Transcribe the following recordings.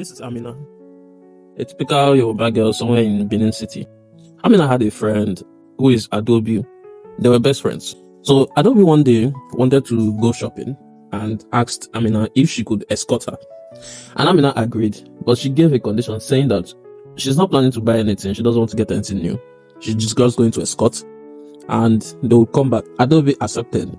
This is Amina, a typical Yoruba girl somewhere in Benin City. Amina had a friend who is Adobe. They were best friends. So Adobe one day wanted to go shopping and asked Amina if she could escort her. And Amina agreed, but she gave a condition saying that she's not planning to buy anything. She doesn't want to get anything new. She's just going to escort and they would come back. Adobe accepted.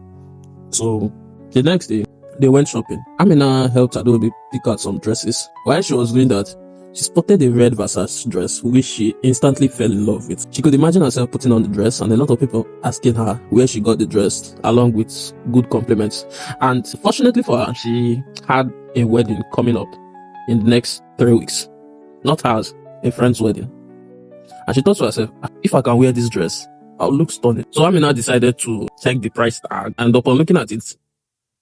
So the next day, they went shopping. Amina helped Adobe pick out some dresses. While she was doing that, she spotted a red Versace dress, which she instantly fell in love with. She could imagine herself putting on the dress and a lot of people asking her where she got the dress, along with good compliments. And fortunately for her, she had a wedding coming up in the next 3 weeks. Not hers, a friend's wedding. And she thought to herself, if I can wear this dress, I'll look stunning. So Amina decided to check the price tag, and upon looking at it,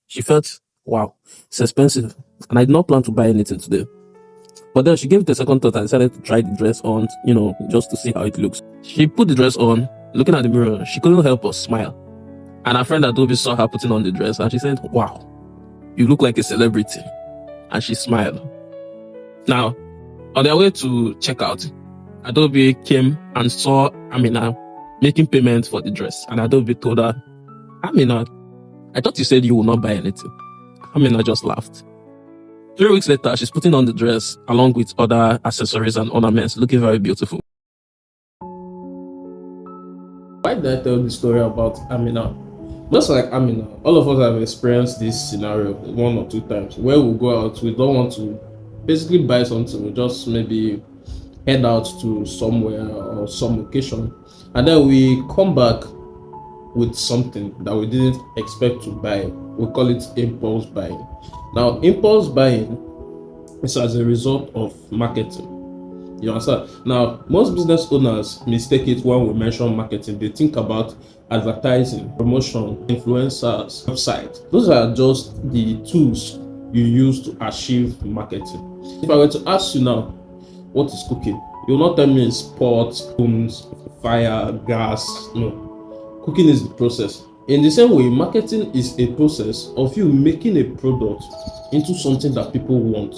she felt, wow, it's expensive, and I did not plan to buy anything today. But then she gave it a second thought and decided to try the dress on, just to see how it looks. She put the dress on, looking at the mirror, she couldn't help but smile. And her friend Adobe saw her putting on the dress and she said, wow, you look like a celebrity. And she smiled. Now, on their way to check out, Adobe came and saw Amina making payment for the dress. And Adobe told her, Amina, I thought you said you would not buy anything. Amina just laughed. 3 weeks later, she's putting on the dress along with other accessories and ornaments, looking very beautiful. Why did I tell this story about Amina? Just like Amina, all of us have experienced this scenario 1 or 2 times where we go out, we don't want to basically buy something, we just maybe head out to somewhere or some occasion, and then we come back with something that we didn't expect to buy. We call it impulse buying. Now, impulse buying is as a result of marketing. You understand? Now, most business owners mistake it when we mention marketing. They think about advertising, promotion, influencers, website. Those are just the tools you use to achieve marketing. If I were to ask you now, what is cooking? You will not tell me it's pot, spoons, fire, gas. No. Cooking is the process. In the same way, marketing is a process of you making a product into something that people want.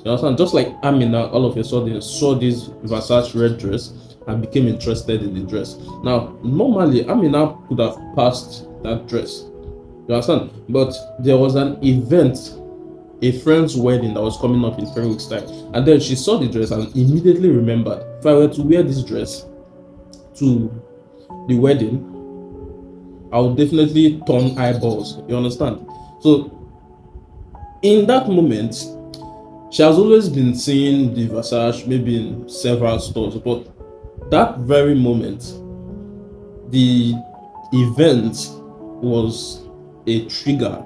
You understand? Just like Amina, all of a sudden saw this Versace red dress and became interested in the dress. Now, normally, Amina could have passed that dress. You understand? But there was an event, a friend's wedding that was coming up in 3 weeks' time. And then she saw the dress and immediately remembered, if I were to wear this dress to the wedding, I would definitely turn eyeballs. You understand? So, in that moment, she has always been seeing the Versace maybe in several stores, but that very moment, the event was a trigger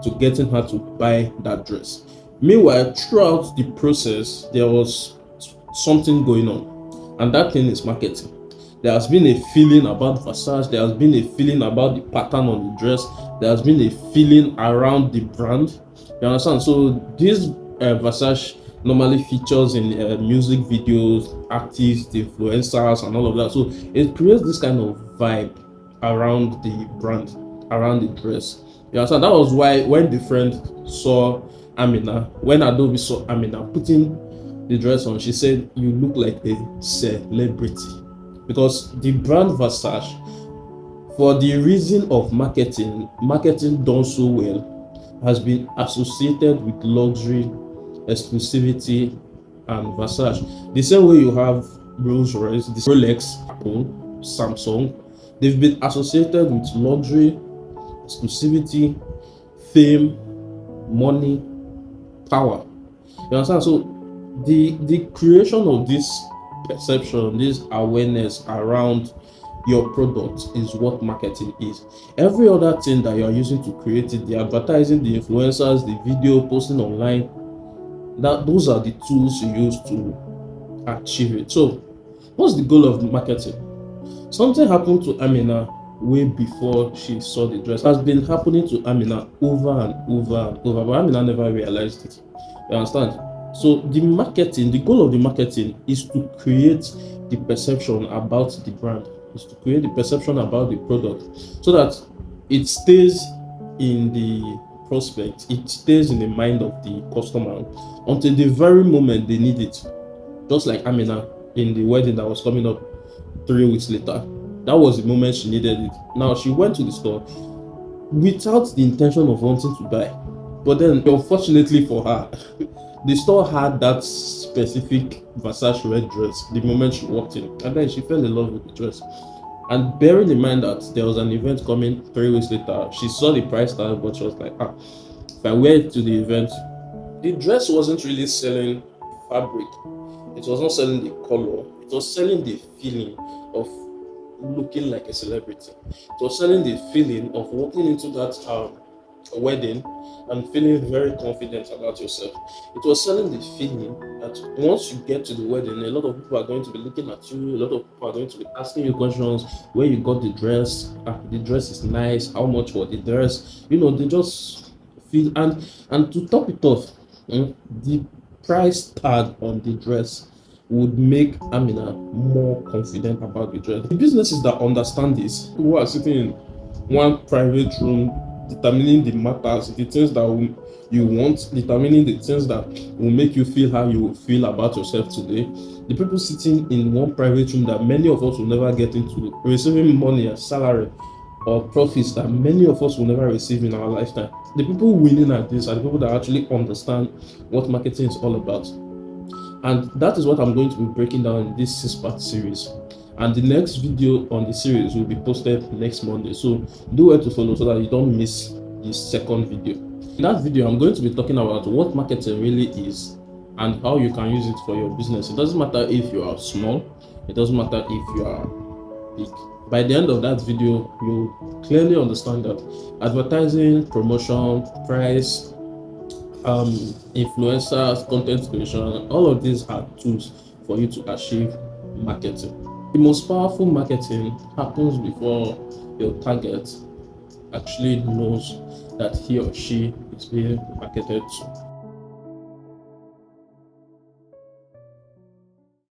to getting her to buy that dress. Meanwhile, throughout the process, there was something going on, and that thing is marketing. There has been a feeling about Versace. There has been a feeling about the pattern on the dress. There has been a feeling around the brand. You understand? So this Versace normally features in music videos, artists, influencers, and all of that. So it creates this kind of vibe around the brand, around the dress. You understand? That was why when the friend saw Amina, when Adobe saw Amina putting the dress on, she said, "You look like a celebrity." Because the brand Versace, for the reason of marketing done so well, has been associated with luxury, exclusivity, and Versace. The same way you have Rolls-Royce, the Rolex, Apple, Samsung, they've been associated with luxury, exclusivity, fame, money, power. You understand? So the creation of this perception, this awareness around your product is what marketing is. Every other thing that you are using to create it, the advertising, the influencers, the video posting online, those are the tools you use to achieve it. So what's the goal of marketing? Something happened to Amina way before she saw the dress. It has been happening to Amina over and over and over, but Amina never realized it. You understand? So the goal of the marketing is to create the perception about the brand, is to create the perception about the product so that it stays in the prospect, it stays in the mind of the customer until the very moment they need it. Just like Amina in the wedding that was coming up 3 weeks later. That was the moment she needed it. Now she went to the store without the intention of wanting to buy. But then, unfortunately for her, the store had that specific Versace red dress the moment she walked in, and then she fell in love with the dress. And bearing in mind that there was an event coming 3 weeks later, she saw the price tag, but she was like, if I wear it to the event, the dress wasn't really selling fabric, it was not selling the color, it was selling the feeling of looking like a celebrity. It was selling the feeling of walking into that wedding and feeling very confident about yourself. It was selling the feeling that once you get to the wedding, a lot of people are going to be looking at you, a lot of people are going to be asking you questions: where you got the dress, the dress is nice, how much for the dress, they just feel. And to top it off, the price tag on the dress would make Amina more confident about the dress. The businesses that understand this, who are sitting in one private room, determining the matters, the things that you want, determining the things that will make you feel how you will feel about yourself today. The people sitting in one private room that many of us will never get into, receiving money and salary or profits that many of us will never receive in our lifetime. The people winning at this are the people that actually understand what marketing is all about. And that is what I'm going to be breaking down in this 6-part series. And the next video on the series will be posted next Monday. So do well to follow so that you don't miss the second video. In that video, I'm going to be talking about what marketing really is and how you can use it for your business. It doesn't matter if you are small, it doesn't matter if you are big. By the end of that video, you'll clearly understand that advertising, promotion, price, influencers, content creation, all of these are tools for you to achieve marketing. The most powerful marketing happens before your target actually knows that he or she is being marketed to.